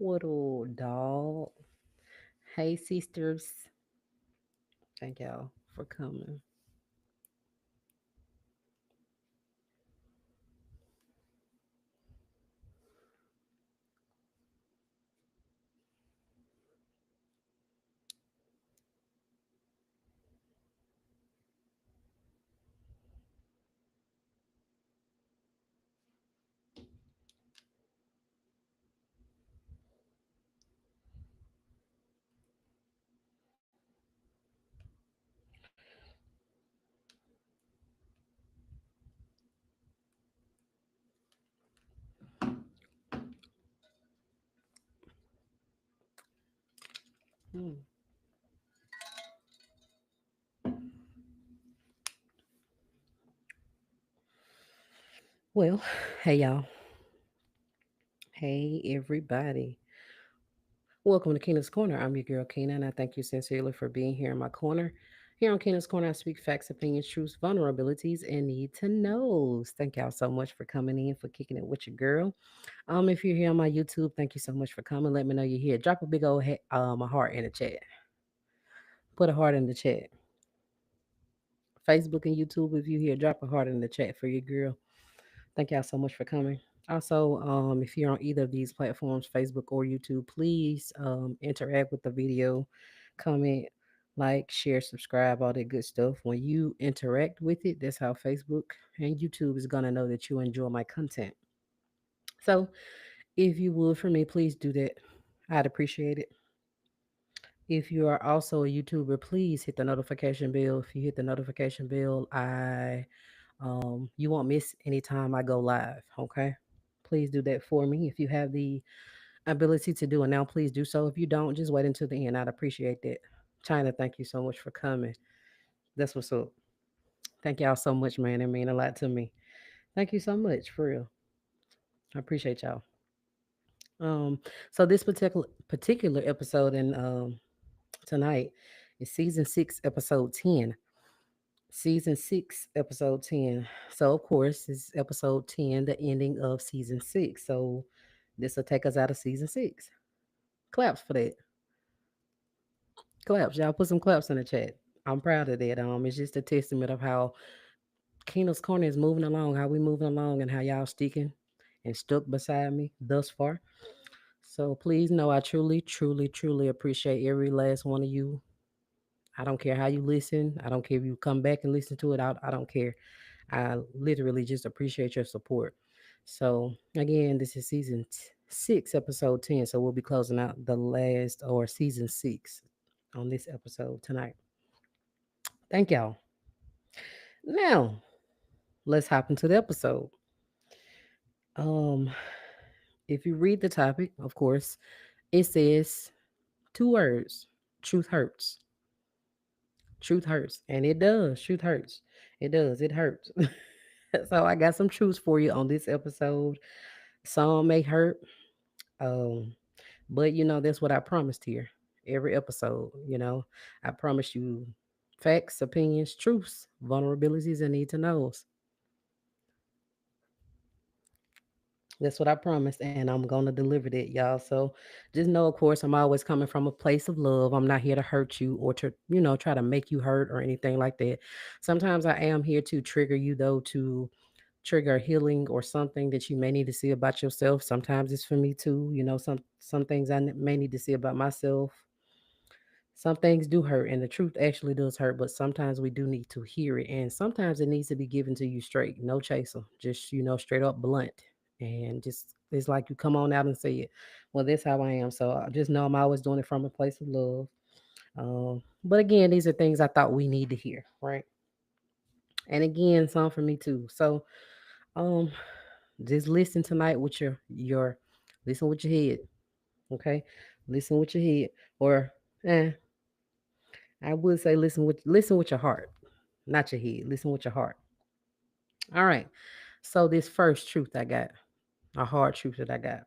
Little dog. Hey, sisters. Thank y'all for coming. Hmm. Well, hey, y'all. Hey, everybody. Welcome to Keena's Corner. I'm your girl, Keena, and I thank you sincerely for being here in my corner. Here on Keena's Corner, I speak facts, opinions, truths, vulnerabilities, and need to knows. Thank y'all so much for coming in, for kicking it with your girl. If you're here on my YouTube, thank you so much for coming. Let me know you're here. Drop a big old a heart in the chat. Put a heart in the chat. Facebook and YouTube, if you here, drop a heart in the chat for your girl. Thank y'all so much for coming. Also, if you're on either of these platforms, Facebook or YouTube, please interact with the video, comment, like, share, subscribe, all that good stuff. When you interact with it, that's how Facebook and YouTube is gonna know that you enjoy my content. So, if you would for me, please do that. I'd appreciate it. If you are also a YouTuber, please hit the notification bell. If you hit the notification bell, I you won't miss any time I go live. Okay, please do that for me. If you have the ability to do it now, please do so. If you don't, just wait until the end. I'd appreciate that. China, thank you so much for coming. That's what's up. Thank y'all so much, man. It mean a lot to me. Thank you so much, for real. I appreciate y'all. Um, so this particular episode and tonight is season 6, episode 10. Season 6, episode 10. So, of course, this is episode 10, the ending of season 6. So, this will take us out of season 6. Claps for that. Claps. Y'all put some claps in the chat. I'm proud of that. It's just a testament of how Keena's Corner is moving along, how we moving along, and how y'all sticking and stuck beside me thus far. So, please know I truly, truly, truly appreciate every last one of you. I don't care how you listen. I don't care if you come back and listen to it. I don't care. I literally just appreciate your support. So again, this is season 6, episode 10. So we'll be closing out the last or season 6 on this episode tonight. Thank y'all. Now let's hop into the episode. Um, if you read the topic, of course, it says two words: truth hurts. Truth hurts, and it does. Truth hurts. It does. It hurts. So I got some truths for you on this episode. Some may hurt, um, but that's what I promised here. Every episode, I promise you facts, opinions, truths, vulnerabilities, and need to knows. That's what I promised, and I'm gonna deliver that, y'all. So just know, of course, I'm always coming from a place of love. I'm not here to hurt you or to, try to make you hurt or anything like that. Sometimes I am here to trigger you, though, to trigger healing or something that you may need to see about yourself. Sometimes it's for me too. Some things may need to see about myself. Some things do hurt, and the truth actually does hurt, but sometimes we do need to hear it, and sometimes it needs to be given to you straight, no chaser, just straight up blunt, and just it's like you come on out and say it. Well, that's how I am. So I just know I'm always doing it from a place of love. But again, these are things I thought we need to hear, right? And again, some for me too. So um, just listen tonight with your listen with your head, okay? Listen with your head, or eh, I would say listen with your heart, not your head. Listen with your heart. All right. So this first truth I got, a hard truth that I got.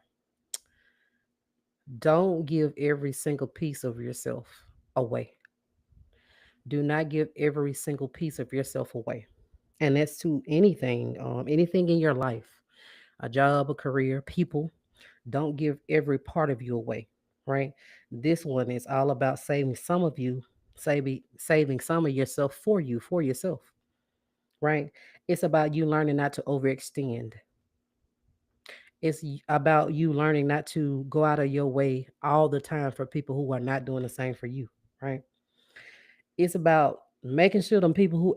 Don't give every single piece of yourself away. Do not give every single piece of yourself away. And that's to anything in your life, a job, a career, people. Don't give every part of you away, right? This one is all about saving some of you, saving some of yourself for you, for yourself, right? It's about you learning not to overextend. About you learning not to go out of your way all the time for people who are not doing the same for you, right? It's about making sure them people who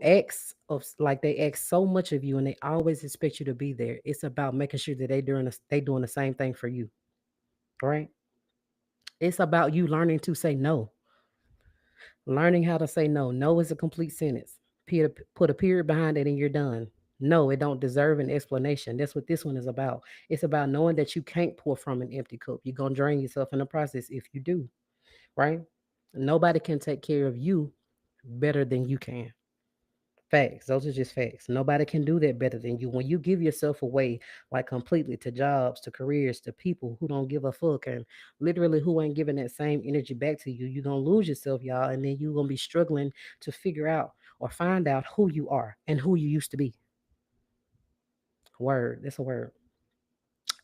like they ask so much of you and they always expect you to be there. It's about making sure that they doing the same thing for you, right? It's about you learning to say no, learning how to say no. No is a complete sentence. Put a period behind it and you're done. No, it don't deserve an explanation. That's what this one is about. It's about knowing that you can't pour from an empty cup. You're gonna drain yourself in the process if you do, right? Nobody can take care of you better than you can. Facts. Those are just facts. Nobody can do that better than you. When you give yourself away, like completely to jobs, to careers, to people who don't give a fuck, and literally who ain't giving that same energy back to you, you're going to lose yourself, y'all. And then you're going to be struggling to figure out or find out who you are and who you used to be. Word. That's a word.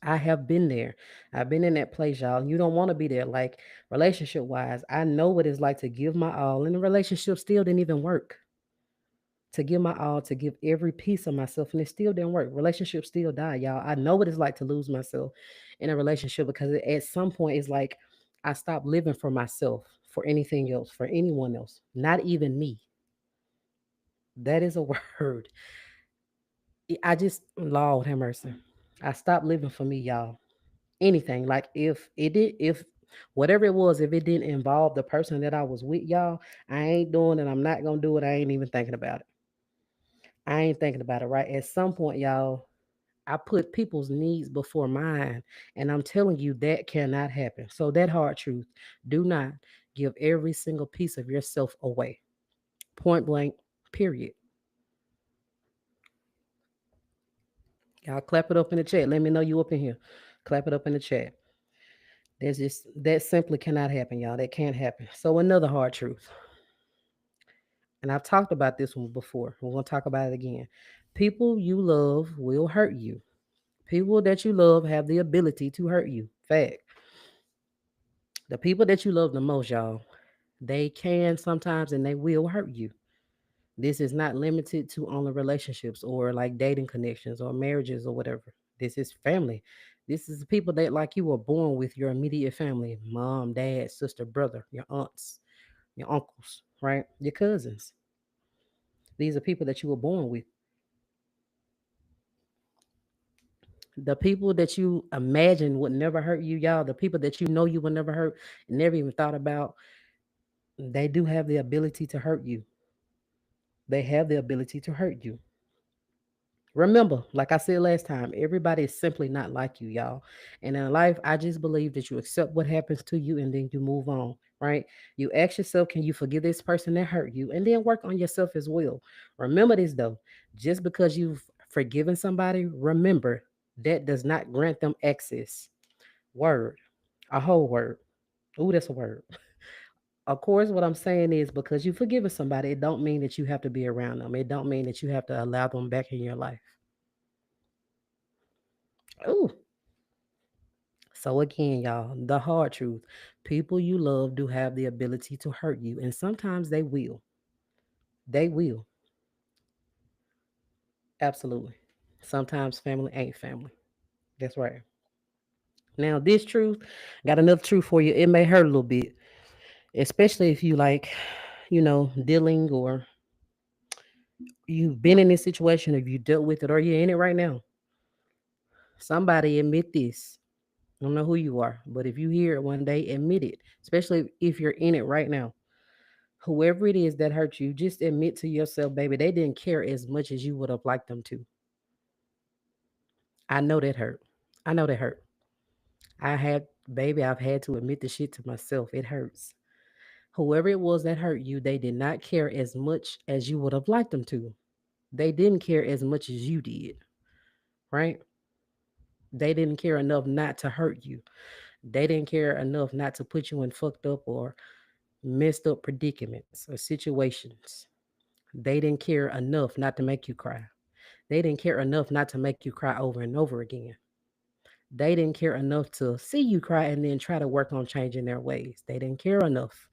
I have been there. I've been in that place, y'all. You don't want to be there. Like relationship wise, I know what it's like to give my all, and the relationship still didn't even work, to give my all, to give every piece of myself, and it still didn't work. Relationships still die, y'all. I know what it's like to lose myself in a relationship because at some point it's like I stopped living for myself, for anything else, for anyone else, not even me. That is a word. I just, Lord have mercy. I stopped living for me, y'all. Anything like if whatever it was, if it didn't involve the person that I was with, y'all, I ain't doing it. I'm not gonna do it. I ain't even thinking about it. I ain't thinking about it, right? At some point, y'all, I put people's needs before mine, and I'm telling you that cannot happen. So that hard truth, do not give every single piece of yourself away. Point blank, period. Y'all clap it up in the chat. Let me know you up in here. Clap it up in the chat. There's just that simply cannot happen, y'all. That can't happen. So another hard truth, and I've talked about this one before. We're gonna talk about it again. People you love will hurt you. People that you love have the ability to hurt you. Fact. The people that you love the most, y'all, they can sometimes and they will hurt you. This is not limited to only relationships or like dating connections or marriages or whatever. This is family. This is the people that like you were born with, your immediate family, mom, dad, sister, brother, your aunts, your uncles, right? Your cousins. These are people that you were born with. The people that you imagine would never hurt you, y'all, the people that you know you would never hurt, never even thought about, they do have the ability to hurt you. They have the ability to hurt you. Remember, like I said last time, everybody is simply not like you, y'all. And in life, I just believe that you accept what happens to you and then you move on, right? You ask yourself, can you forgive this person that hurt you? And then work on yourself as well. Remember this though, just because you've forgiven somebody, remember that does not grant them access. Word, a whole word. Ooh, that's a word. Of course, what I'm saying is because you've forgiven somebody, it don't mean that you have to be around them. It don't mean that you have to allow them back in your life. Ooh. So again, y'all, the hard truth. People you love do have the ability to hurt you, and sometimes they will. They will. Absolutely. Sometimes family ain't family. That's right. Now, this truth, got another truth for you. It may hurt a little bit, especially if you like, dealing or you've been in this situation, if you dealt with it or you're in it right now. Somebody admit this. I don't know who you are, but if you hear it one day, admit it, especially if you're in it right now. Whoever it is that hurt you, just admit to yourself, baby, they didn't care as much as you would have liked them to. I know that hurt. I know that hurt. I've had to admit the shit to myself. It hurts. Whoever it was that hurt you, they did not care as much as you would have liked them to. They didn't care as much as you did, right? They didn't care enough not to hurt you. They didn't care enough not to put you in fucked up or messed up predicaments or situations. They didn't care enough not to make you cry. They didn't care enough not to make you cry over and over again. They didn't care enough to see you cry and then try to work on changing their ways. They didn't care enough.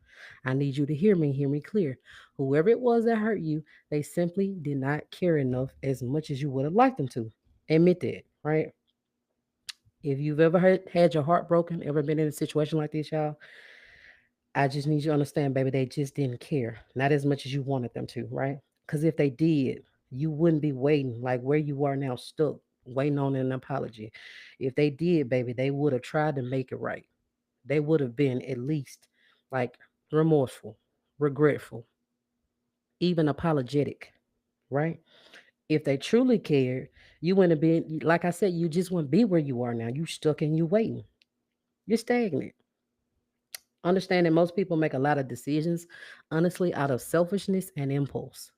I need you to hear me clear. Whoever it was that hurt you, they simply did not care enough as much as you would have liked them to. Admit that, right? If you've ever had your heart broken, ever been in a situation like this, y'all, I just need you to understand, baby, they just didn't care. Not as much as you wanted them to, right? Because if they did, you wouldn't be waiting like where you are now, stuck, waiting on an apology. If they did, baby, they would have tried to make it right. They would have been at least like remorseful, regretful, even apologetic, right? If they truly cared, you wouldn't have been, like I said, you just wouldn't be where you are now. You stuck and you waiting. You're stagnant. Understand that most people make a lot of decisions, honestly, out of selfishness and impulse.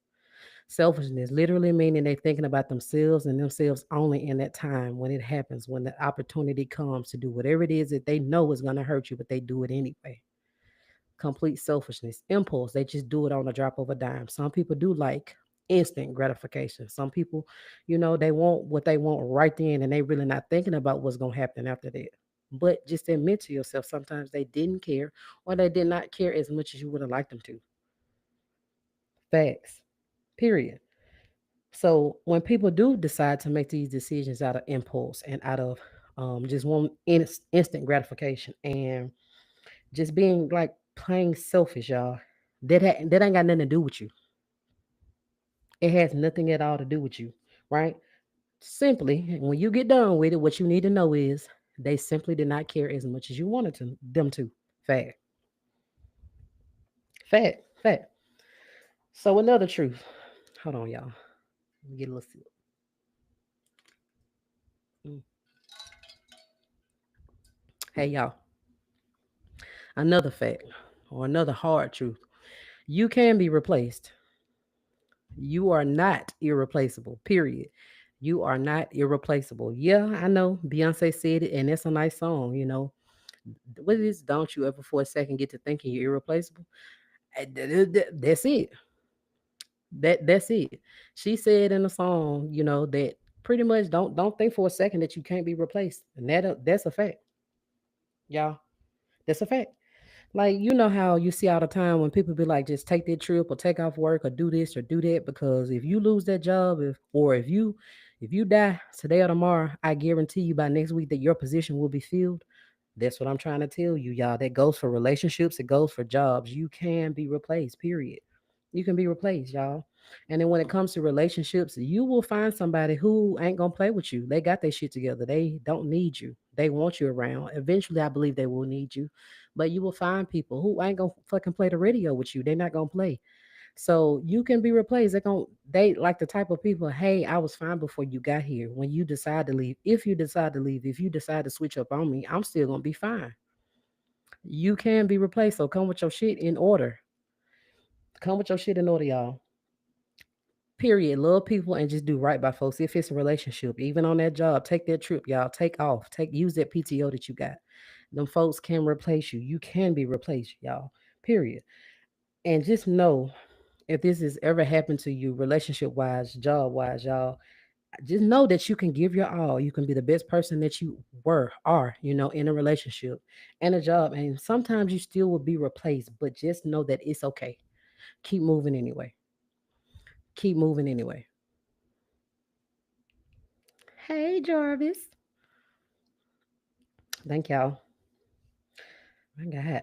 Selfishness, literally meaning they're thinking about themselves and themselves only in that time when it happens, when the opportunity comes to do whatever it is that they know is going to hurt you, but they do it anyway. Complete selfishness. Impulse, they just do it on a drop of a dime. Some people do like instant gratification. Some people, they want what they want right then and they really not thinking about what's going to happen after that. But just admit to yourself, sometimes they didn't care or they did not care as much as you would have liked them to. Facts. Period. So when people do decide to make these decisions out of impulse and out of just one instant gratification and just being like plain selfish, y'all, that ain't got nothing to do with you. It has nothing at all to do with you, right? Simply, when you get done with it, what you need to know is they simply did not care as much as you wanted them to. Fact, fact. So another truth. Hold on, y'all. Let me get a little sip. Mm. Hey, y'all. Another fact or another hard truth. You can be replaced. You are not irreplaceable. Period. You are not irreplaceable. Yeah, I know. Beyonce said it, and it's a nice song. What is? Don't you ever for a second get to thinking you're irreplaceable? That's it. That's it. She said in the song, that pretty much don't think for a second that you can't be replaced, and that's a fact, y'all. That's a fact. Like, you know how you see all the time when people be like, just take that trip or take off work or do this or do that, because if you lose that job, if you die today or tomorrow, I guarantee you by next week that your position will be filled. That's what I'm trying to tell you, y'all. That goes for relationships, it goes for jobs. You can be replaced, period. You can be replaced, y'all. And then when it comes to relationships, you will find somebody who ain't gonna play with you. They got their shit together. They don't need you. They want you around. Eventually, I believe they will need you. But you will find people who ain't gonna fucking play the radio with you. They're not gonna play. So you can be replaced. They like the type of people, hey, I was fine before you got here. When you decide to leave, if you decide to leave, if you decide to switch up on me, I'm still gonna be fine. You can be replaced. So come with your shit in order. Come with your shit in order, y'all. Period. Love people and just do right by folks. If it's a relationship, even on that job, take that trip, y'all. Take off. Use that PTO that you got. Them folks can replace you. You can be replaced, y'all. Period. And just know, if this has ever happened to you, relationship wise, job wise, y'all, just know that you can give your all. You can be the best person that you are, in a relationship and a job. And sometimes you still will be replaced, but just know that it's okay. Keep moving anyway. Keep moving anyway. Hey, Jarvis. Thank y'all. My God.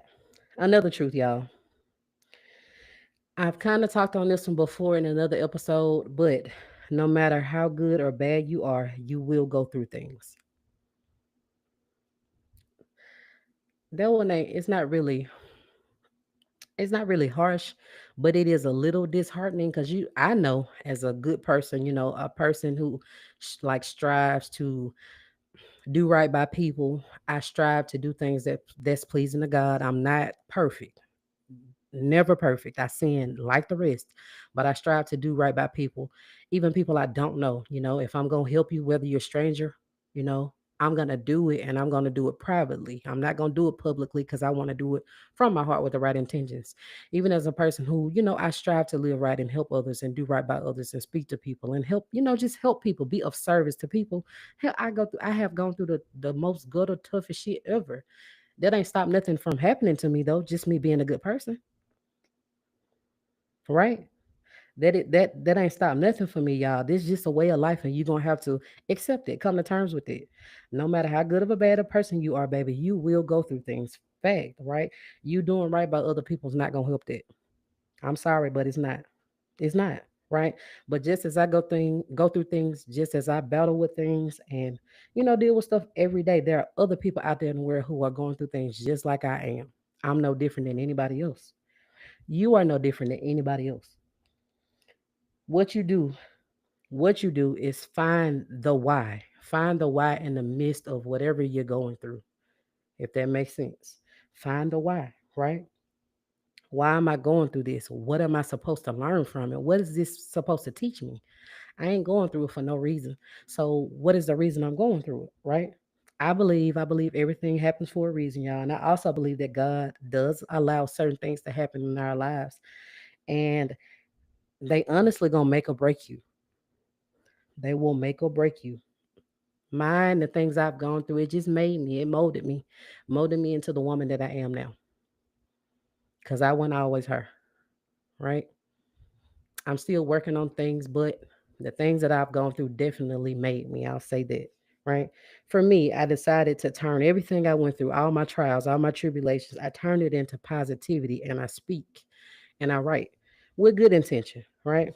Another truth, y'all. I've kind of talked on this one before in another episode, but no matter how good or bad you are, you will go through things. That one ain't, it's not really harsh, but it is a little disheartening because I know as a good person, a person who like strives to do right by people. I strive to do things that's pleasing to God. I'm not perfect. Never perfect. I sin like the rest, but I strive to do right by people, even people I don't know. If I'm gonna help you, whether you're a stranger, you know, I'm going to do it, and I'm going to do it privately. I'm not going to do it publicly because I want to do it from my heart with the right intentions. Even as a person who, I strive to live right and help others and do right by others and speak to people and help, just help people, be of service to people. Hell, I have gone through the most gutter, toughest shit ever. That ain't stopped nothing from happening to me though, just me being a good person, right? That ain't stop nothing for me, y'all. This is just a way of life, and you're gonna have to accept it, come to terms with it. No matter how good of a bad a person you are, baby, you will go through things. Fact, right? You doing right by other people is not gonna help that. I'm sorry, but it's not. It's not, right? But just as I go through things, just as I battle with things and deal with stuff every day, there are other people out there in the world who are going through things just like I am. I'm no different than anybody else. You are no different than anybody else. What you do What you do is find the why. Find the why in the midst of whatever you're going through, if that makes sense. Find the why, right? Why am I going through this? What am I supposed to learn from it? What is this supposed to teach me? I ain't going through it for no reason. So what is the reason I'm going through it, right? I believe everything happens for a reason, y'all. And I also believe that God does allow certain things to happen in our lives. And they honestly gonna make or break you. They will make or break you. Mine, the things I've gone through, it just made me, it molded me into the woman that I am now. Because I wasn't always her, right? I'm still working on things, but the things that I've gone through definitely made me. I'll say that, right? For me, I decided to turn everything I went through, all my trials, all my tribulations, I turned it into positivity and I speak and I write with good intention, right?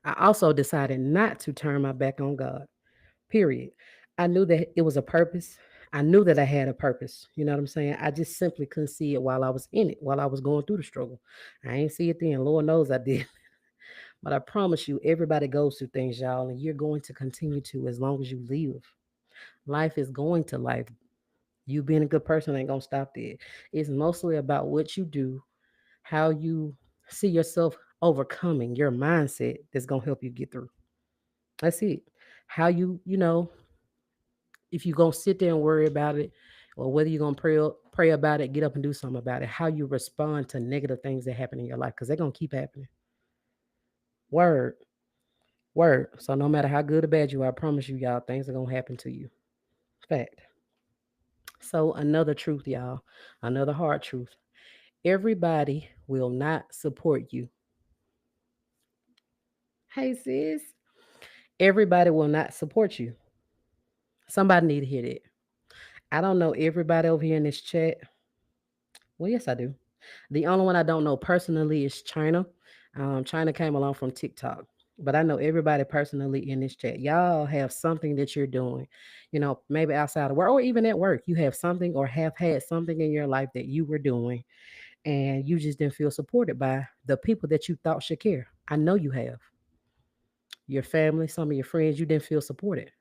I also decided not to turn my back on God. Period. I knew that it was a purpose. I knew that I had a purpose. You know what I'm saying? I just simply couldn't see it while I was in it, while I was going through the struggle. I ain't see it then. Lord knows I did. But I promise you, everybody goes through things, y'all, and you're going to continue to as long as you live. Life is going to life. You being a good person ain't gonna stop there. It's mostly about what you do, how you see yourself overcoming your mindset that's gonna help you get through. That's it. How you if you're gonna sit there and worry about it, or whether you're gonna pray about it, get up and do something about it. How you respond to negative things that happen in your life, because they're gonna keep happening. Word, word. So no matter how good or bad you are, I promise you, y'all, things are gonna happen to you. Fact. So another truth, y'all, another hard truth. Everybody will not support you. Hey sis. Everybody will not support you. Somebody need to hear that. I don't know everybody over here in this chat. Well, yes, I do. The only one I don't know personally is China. China came along from TikTok, but I know everybody personally in this chat. Y'all have something that you're doing, maybe outside of work or even at work. You have something or have had something in your life that you were doing, and you just didn't feel supported by the people that you thought should care. I know you have. Your family, some of your friends, you didn't feel supported.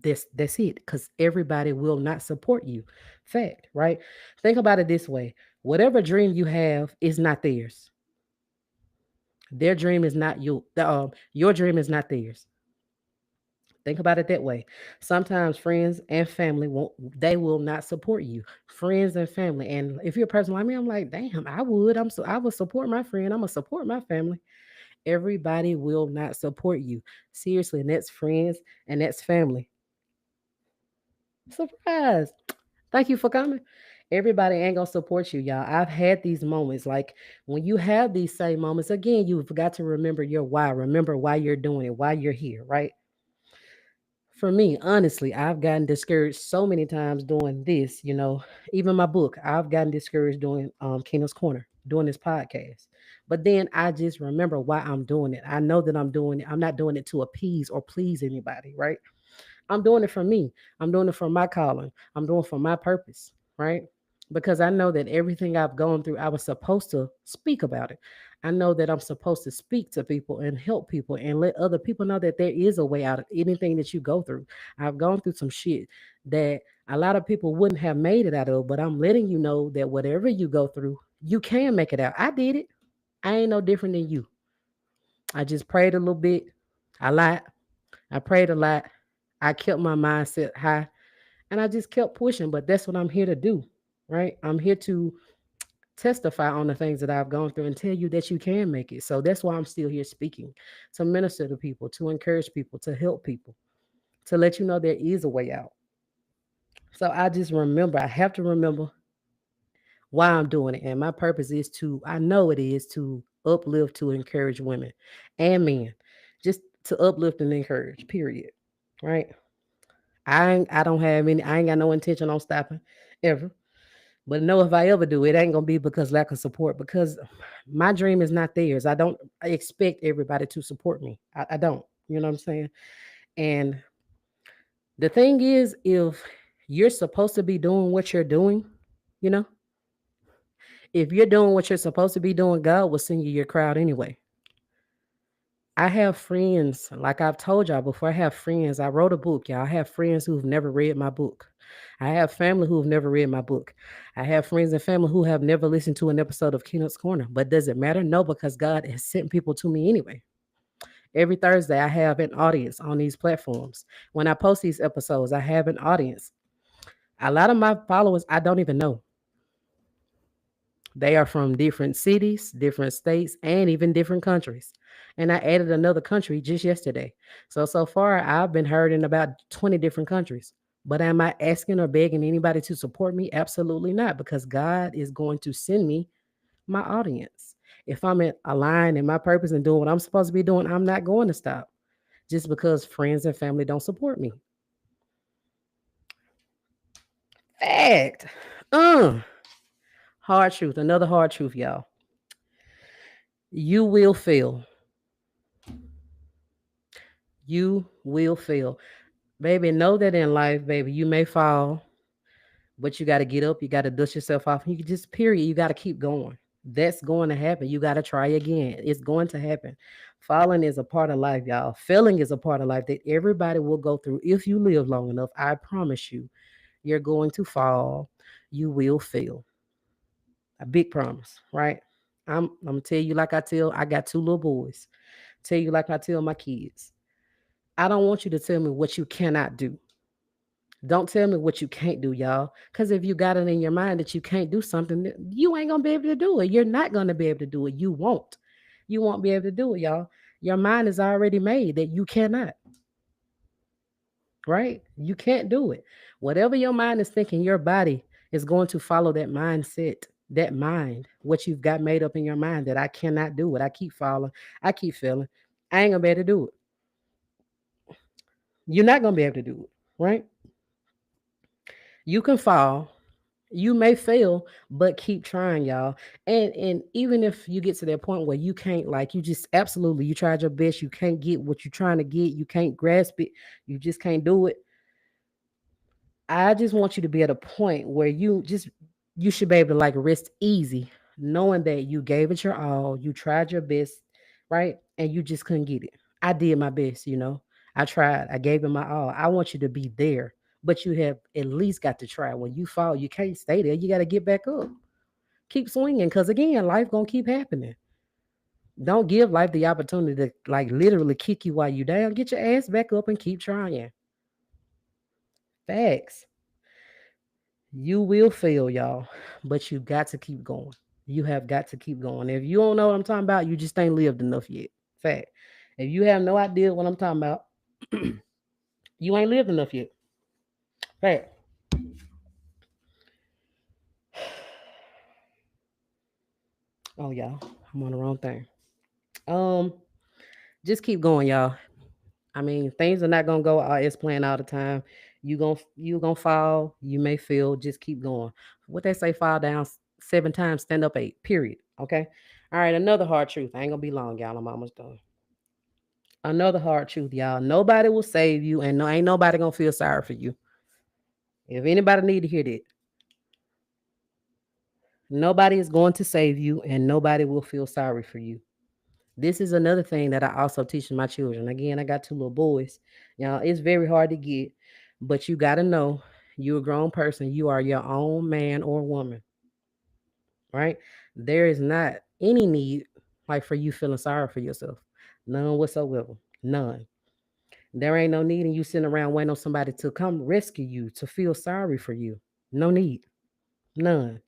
That's it, because everybody will not support you. Fact, right? Think about it this way: whatever dream you have is not theirs. Their dream is not you. Your dream is not theirs. Think about it that way. Sometimes friends and family won't. They will not support you. Friends and family, and if you're a person like me, I'm like, damn, I would. I would support my friend. I'm gonna support my family. Everybody will not support you. Seriously, and that's friends and that's family. Surprise! Thank you for coming. Everybody ain't gonna support you, y'all. I've had these moments. Like when you have these same moments, again, you forgot to remember your why. Remember why you're doing it, why you're here, right? For me, honestly, I've gotten discouraged so many times doing this. Even my book, I've gotten discouraged doing Kingdom's Corner, doing this podcast. But then I just remember why I'm doing it. I know that I'm doing it. I'm not doing it to appease or please anybody, right? I'm doing it for me. I'm doing it for my calling. I'm doing it for my purpose, right? Because I know that everything I've gone through, I was supposed to speak about it. I know that I'm supposed to speak to people and help people and let other people know that there is a way out of anything that you go through. I've gone through some shit that a lot of people wouldn't have made it out of, but I'm letting you know that whatever you go through, you can make it out. I did it. I ain't no different than you. I just prayed a little bit. A lot. I prayed a lot. I kept my mindset high and I just kept pushing. But that's what I'm here to do, right? I'm here to testify on the things that I've gone through and tell you that you can make it. So that's why I'm still here speaking, to minister to people, to encourage people, to help people, to let you know there is a way out. So I just remember, I have to remember why I'm doing it. And my purpose is to, I know it is to uplift, to encourage women and men, just to uplift and encourage, period. Right? I don't have any, I ain't got no intention on stopping ever. But no, if I ever do, it ain't gonna be because lack of support. Because my dream is not theirs. I don't expect everybody to support me. I don't. You know what I'm saying? And the thing is, if you're supposed to be doing what you're doing, you know, if you're doing what you're supposed to be doing, God will send you your crowd anyway. I have friends, like I've told y'all before, I have friends. I wrote a book, y'all. I have friends who've never read my book. I have family who've never read my book. I have friends and family who have never listened to an episode of Keynote's Corner. But does it matter? No, because God has sent people to me anyway. Every Thursday, I have an audience on these platforms. When I post these episodes, I have an audience. A lot of my followers I don't even know. They are from different cities, different states, and even different countries. And I added another country just yesterday. So far, I've been heard in about 20 different countries. But am I asking or begging anybody to support me? Absolutely not, because God is going to send me my audience. If I'm aligned in my purpose and doing what I'm supposed to be doing, I'm not going to stop just because friends and family don't support me. Fact. Uh, hard truth. Another hard truth, y'all. You will fail. You will fail. Baby, know that in life, baby, you may fall, but you got to get up. You got to dust yourself off. You just, period, you got to keep going. That's going to happen. You got to try again. It's going to happen. Falling is a part of life, y'all. Failing is a part of life that everybody will go through if you live long enough. I promise you, you're going to fall. You will fail. A big promise, right? I'm gonna tell you like I got two little boys. Tell you like I tell my kids. I don't want you to tell me what you cannot do. Don't tell me what you can't do, y'all. Because if you got it in your mind that you can't do something, you ain't gonna be able to do it. You're not gonna be able to do it. You won't. You won't be able to do it, y'all. Your mind is already made that you cannot, right? You can't do it. Whatever your mind is thinking, your body is going to follow that mindset, that mind, what you've got made up in your mind that I cannot do it. I keep falling, I keep failing. I ain't gonna be able to do it. You're not gonna be able to do it, right? You can fall. You may fail, but keep trying, y'all. And even if you get to that point where you can't, like, you just absolutely, you tried your best, you can't get what you're trying to get, you can't grasp it, you just can't do it. I just want you to be at a point where you should be able to like rest easy, knowing that you gave it your all, you tried your best, right? And you just couldn't get it. I did my best, you know. I tried. I gave it my all. I want you to be there, but you have at least got to try. When you fall, you can't stay there. You got to get back up. Keep swinging, because again, life gonna keep happening. Don't give life the opportunity to like literally kick you while you down. Get your ass back up and keep trying. Facts. You will fail, y'all, but you got to keep going. You have got to keep going. If you don't know what I'm talking about, you just ain't lived enough yet. Fact. If you have no idea what I'm talking about, you ain't lived enough yet. Fact. Oh, y'all, I'm on the wrong thing. Um, just keep going, y'all. I mean, things are not gonna go as planned all the time. You gonna fall. You may fail. Just keep going. What they say, fall down 7 times, stand up 8. Period. Okay. All right. Another hard truth. I ain't gonna be long, y'all. I'm almost done. Another hard truth, y'all. Nobody will save you, and no, ain't nobody gonna feel sorry for you. If anybody need to hear that, nobody is going to save you, and nobody will feel sorry for you. This is another thing that I also teach my children. Again, I got two little boys. Y'all, it's very hard to get, but you got to know you're a grown person. You are your own man or woman, right? There is not any need like for you feeling sorry for yourself. None whatsoever. None. There ain't no need in you sitting around waiting on somebody to come rescue you, to feel sorry for you. No need. None.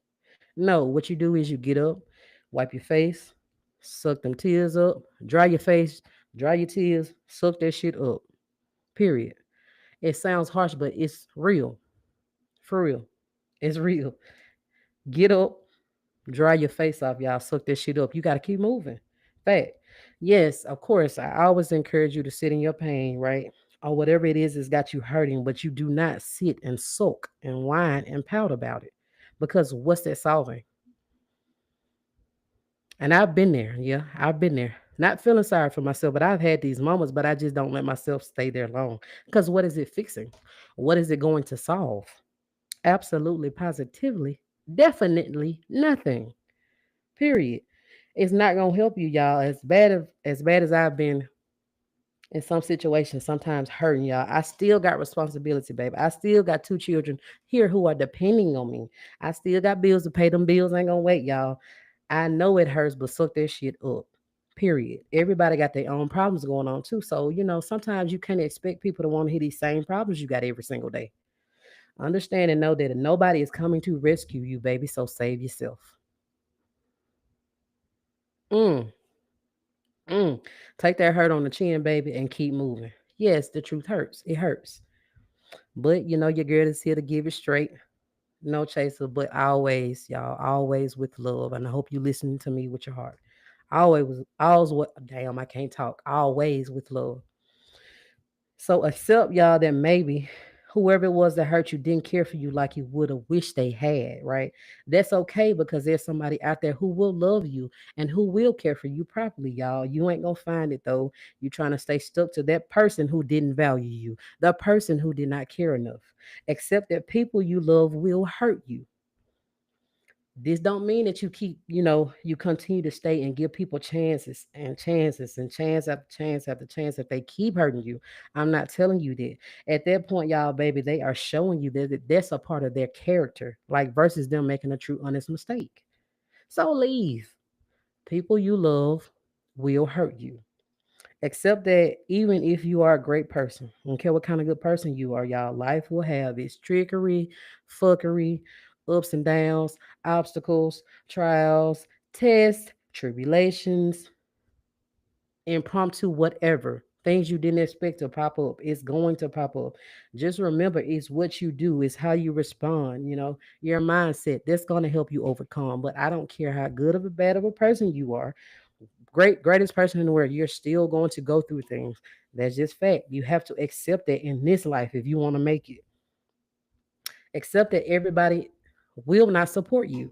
No, what you do is you get up, wipe your face, suck them tears up, dry your face, dry your tears, suck that shit up. Period. It sounds harsh, but it's real. For real. It's real. Get up, dry your face off, y'all. Suck that shit up. You got to keep moving. Fact. Yes, of course. I always encourage you to sit in your pain, right? Or whatever it is that's got you hurting, but you do not sit and sulk and whine and pout about it. Because what's that solving? And I've been there. Yeah, I've been there. Not feeling sorry for myself, but I've had these moments, but I just don't let myself stay there long. Because what is it fixing? What is it going to solve? Absolutely, positively, definitely nothing. Period. It's not gonna help you, y'all. As bad as I've been in some situations, sometimes hurting y'all. I still got responsibility, baby. I still got two children here who are depending on me. I still got bills to pay. Them bills ain't gonna wait, y'all. I know it hurts, but suck that shit up. Period. Everybody got their own problems going on too. So, sometimes you can't expect people to want to hear these same problems you got every single day. Understand and know that nobody is coming to rescue you, baby. So save yourself. Mm. Mm. Take that hurt on the chin, baby, and keep moving. Yes, the truth hurts. It hurts. But your girl is here to give it straight. No chaser, but always, y'all, always with love. And I hope you listening to me with your heart. Always what damn, I can't talk. Always with love. So accept y'all that maybe whoever it was that hurt you didn't care for you like you would have wished they had, right? That's okay because there's somebody out there who will love you and who will care for you properly, y'all. You ain't gonna find it though. You trying to stay stuck to that person who didn't value you, the person who did not care enough. Accept that people you love will hurt you. This don't mean that you continue to stay and give people chances and chances and chance after chance after chance if they keep hurting you. I'm not telling you that. At that point, y'all, baby, they are showing you that that's a part of their character, like versus them making a true honest mistake. So leave. People you love will hurt you. Accept that even if you are a great person, I don't care what kind of good person you are, y'all, life will have its trickery, fuckery, ups and downs, obstacles, trials, tests, tribulations, impromptu, whatever. Things you didn't expect to pop up. It's going to pop up. Just remember, it's what you do, it's how you respond, your mindset. That's going to help you overcome. But I don't care how good of a bad of a person you are, greatest person in the world, you're still going to go through things. That's just fact. You have to accept that in this life if you want to make it. Accept that everybody will not support you.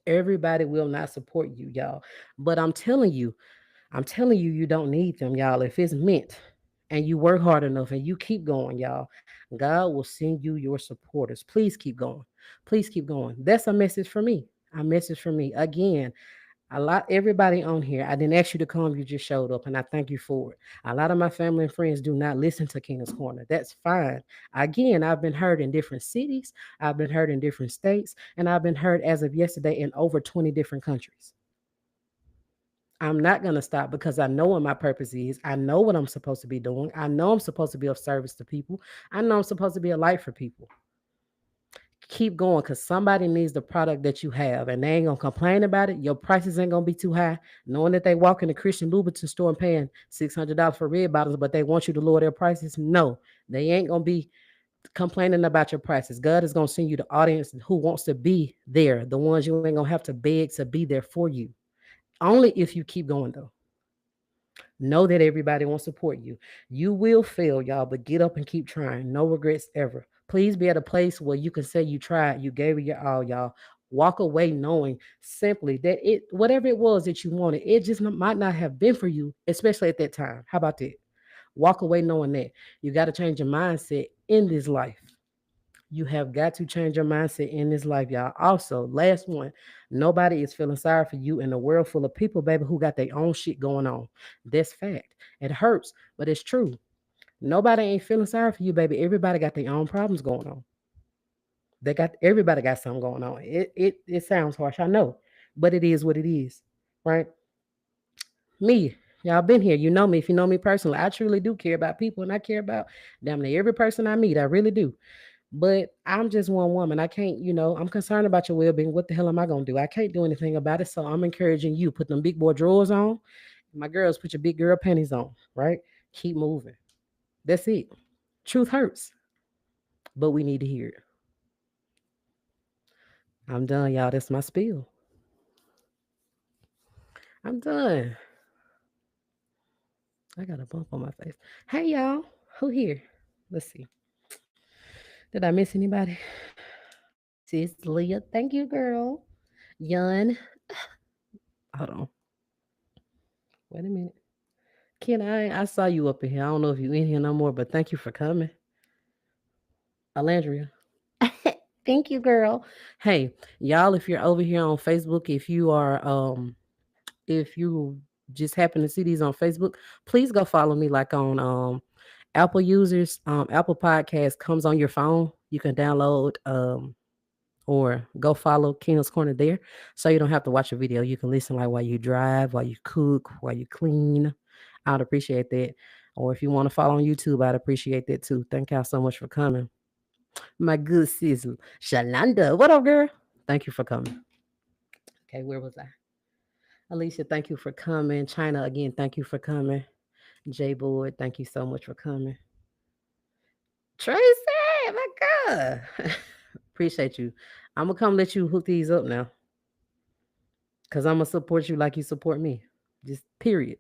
Everybody will not support you, y'all. But I'm telling you, you don't need them, y'all. If it's meant and you work hard enough and you keep going, y'all, God will send you your supporters. Please keep going. Please keep going. That's a message for me. A message for me. Again, everybody on here, I didn't ask you to come, you just showed up, and I thank you for it. A lot of my family and friends do not listen to King's Corner. That's fine. Again, I've been heard in different cities, I've been heard in different states, and I've been heard as of yesterday in over 20 different countries. I'm not going to stop because I know what my purpose is. I know what I'm supposed to be doing. I know I'm supposed to be of service to people. I know I'm supposed to be a light for people. Keep going because somebody needs the product that you have and they ain't gonna complain about it. Your prices ain't gonna be too high, knowing that they walk in the Christian Louboutin store and paying $600 for red bottles, but they want you to lower their prices. No, they ain't gonna be complaining about your prices. God is gonna send you the audience who wants to be there, the ones you ain't gonna have to beg to be there for you. Only if you keep going though. Know that everybody won't support you. You will fail, y'all, but get up and keep trying. No regrets ever. Please be at a place where you can say you tried, you gave it your all, y'all. Walk away knowing simply that whatever it was that you wanted, it just might not have been for you, especially at that time. How about that? Walk away knowing that you got to change your mindset in this life. You have got to change your mindset in this life, y'all. Also, last one, nobody is feeling sorry for you in a world full of people, baby, who got their own shit going on. That's fact. It hurts, but it's true. Nobody ain't feeling sorry for you, baby. Everybody got their own problems going on. Everybody got something going on. It sounds harsh, I know, but it is what it is, right? Me, Y'all been here. You know me. If you know me personally, I truly do care about people and I care about damn near every person I meet. I really do. But I'm just one woman. I can't, I'm concerned about your well being. What the hell am I going to do? I can't do anything about it. So I'm encouraging you. Put them big boy drawers on. My girls, put your big girl panties on, right? Keep moving. That's it. Truth hurts, but we need to hear it. I'm done, y'all. That's my spiel. I'm done. I got a bump on my face. Hey, y'all. Who here? Let's see. Did I miss anybody? Sis Leah. Thank you, girl. Yun. Hold on. Wait a minute. Ken, I saw you up in here. I don't know if you in here no more, but thank you for coming. Alandria. Thank you, girl. Hey, y'all, if you're over here on Facebook, if you just happen to see these on Facebook, please go follow me like on Apple users, Apple Podcast comes on your phone. You can download or go follow Kingdom's Corner there. So you don't have to watch a video. You can listen like while you drive, while you cook, while you clean. I'd appreciate that. Or if you want to follow on YouTube, I'd appreciate that too. Thank y'all so much for coming. My good sis, Shalanda. What up, girl? Thank you for coming. Okay, where was I? Alicia, thank you for coming. China, again, thank you for coming. J Boyd, thank you so much for coming. Tracy, my God. Appreciate you. I'm gonna come let you hook these up now. Cause I'm gonna support you like you support me. Just period.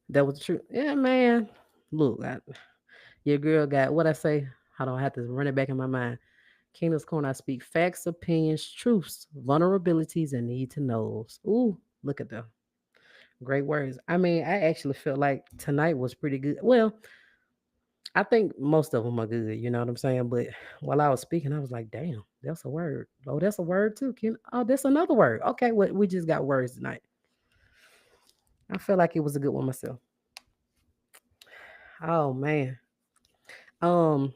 That was the truth. Yeah, man. Look, your girl got what I say. I don't have to run it back in my mind. Kingdom's Corner, I speak facts, opinions, truths, vulnerabilities, and need to knows. Ooh, look at them. Great words. I mean, I actually felt like tonight was pretty good. Well, I think most of them are good, you know what I'm saying? But while I was speaking, I was like, damn, that's a word. Oh, that's a word too, Ken. Oh, that's another word. Okay, well, we just got words tonight. I feel like it was a good one myself. Oh man. Um,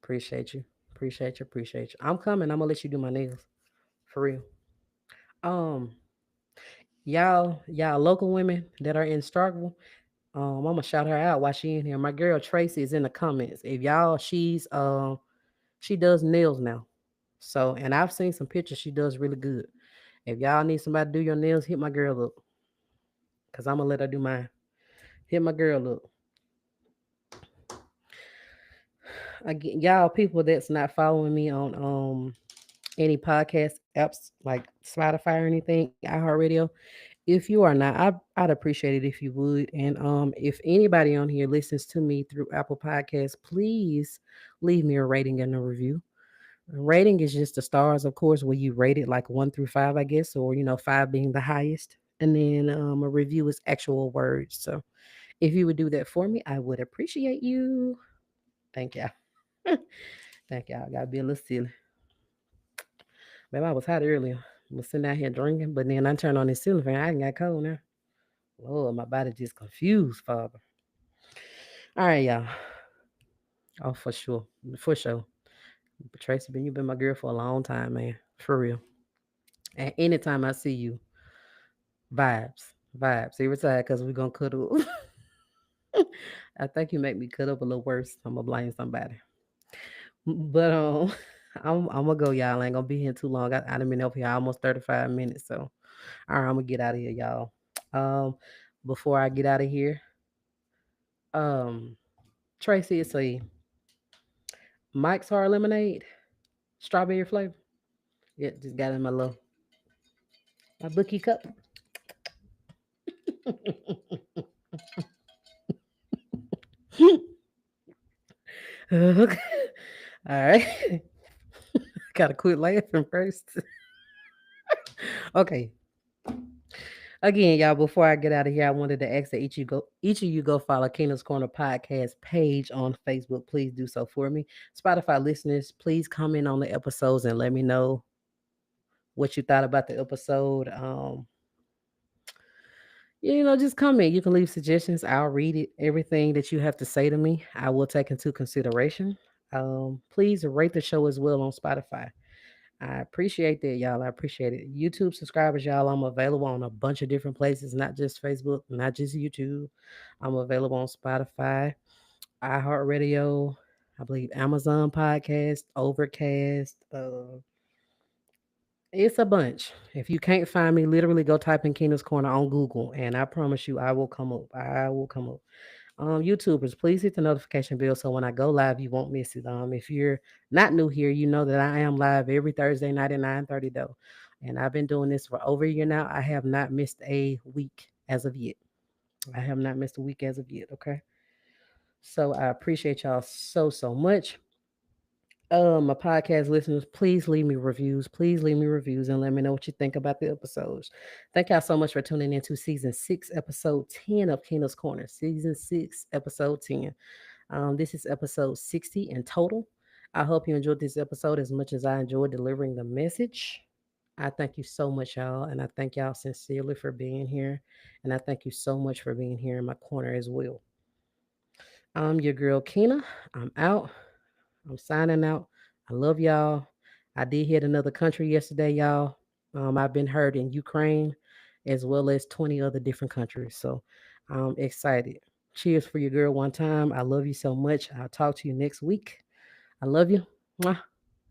appreciate you. Appreciate you. Appreciate you. I'm coming. I'm gonna let you do my nails. For real. Um, y'all local women that are in Starkville, I'm gonna shout her out while she in here. My girl Tracy is in the comments. If y'all, she does nails now. So, and I've seen some pictures. She does really good. If y'all need somebody to do your nails, hit my girl up, cause I'm gonna let her do mine. Hit my girl up. Again, y'all people that's not following me on any podcast apps like Spotify or anything, iHeartRadio. If you are not, I'd appreciate it if you would. And if anybody on here listens to me through Apple Podcasts, please leave me a rating and a review. A rating is just the stars, of course, where you rate it like 1 through 5, I guess, or five being the highest. And then a review is actual words. So if you would do that for me, I would appreciate you. Thank y'all. Thank y'all. I gotta be a little silly. Babe, I was hot earlier. I was sitting out here drinking, but then I turned on this ceiling fan. I got cold now. Lord, my body just confused, Father. All right, y'all. Oh, for sure. For sure. But Tracy, you've been my girl for a long time, man. For real. And anytime I see you, vibes. Vibes. Every time, because we're going to cut up. I think you make me cut up a little worse. I'm going to blame somebody. But I'm going to go, y'all. I ain't going to be here too long. I done been up here almost 35 minutes. So, all right, I'm going to get out of here, y'all. Um, Before I get out of here, um, Tracy, it's a Mike's Hard Lemonade, strawberry flavor. Yeah, just got in my bookie cup. Okay. All right. Gotta quit laughing first. Okay. Again, y'all, before I get out of here, I wanted to ask that each of you go follow Kingdom's Corner podcast page on Facebook. Please do so for me. Spotify listeners, please comment on the episodes and let me know what you thought about the episode. Just comment. You can leave suggestions. I'll read it. Everything that you have to say to me, I will take into consideration. Please rate the show as well on Spotify. I appreciate that, y'all. I appreciate it. YouTube subscribers, y'all. I'm available on a bunch of different places, not just Facebook, not just YouTube. I'm available on Spotify, iHeartRadio, I believe Amazon Podcast, Overcast. It's a bunch. If you can't find me, literally go type in Kingdom's Corner on Google, and I promise you, I will come up. I will come up. YouTubers, please hit the notification bell so when I go live, you won't miss it. If you're not new here, you know that I am live every Thursday night at 9:30 though, and I've been doing this for over a year now. I have not missed a week as of yet. I have not missed a week as of yet. Okay, so I appreciate y'all so much. My podcast listeners, please leave me reviews. Please leave me reviews and let me know what you think about the episodes. Thank y'all so much for tuning in to season 6, episode 10 of Kingdom's Corner. Season 6, episode 10. This is episode 60 in total. I hope you enjoyed this episode as much as I enjoyed delivering the message. I thank you so much, y'all, and I thank y'all sincerely for being here. And I thank you so much for being here in my corner as well. I'm your girl, Kina. I'm out. I'm signing out. I love y'all. I did hit another country yesterday, y'all. I've been heard in Ukraine as well as 20 other different countries. So I'm excited. Cheers for your girl one time. I love you so much. I'll talk to you next week. I love you. Mwah.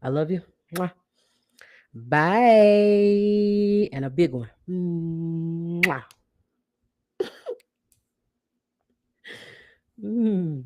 I love you. Mwah. Bye. And a big one. Mwah. Mm.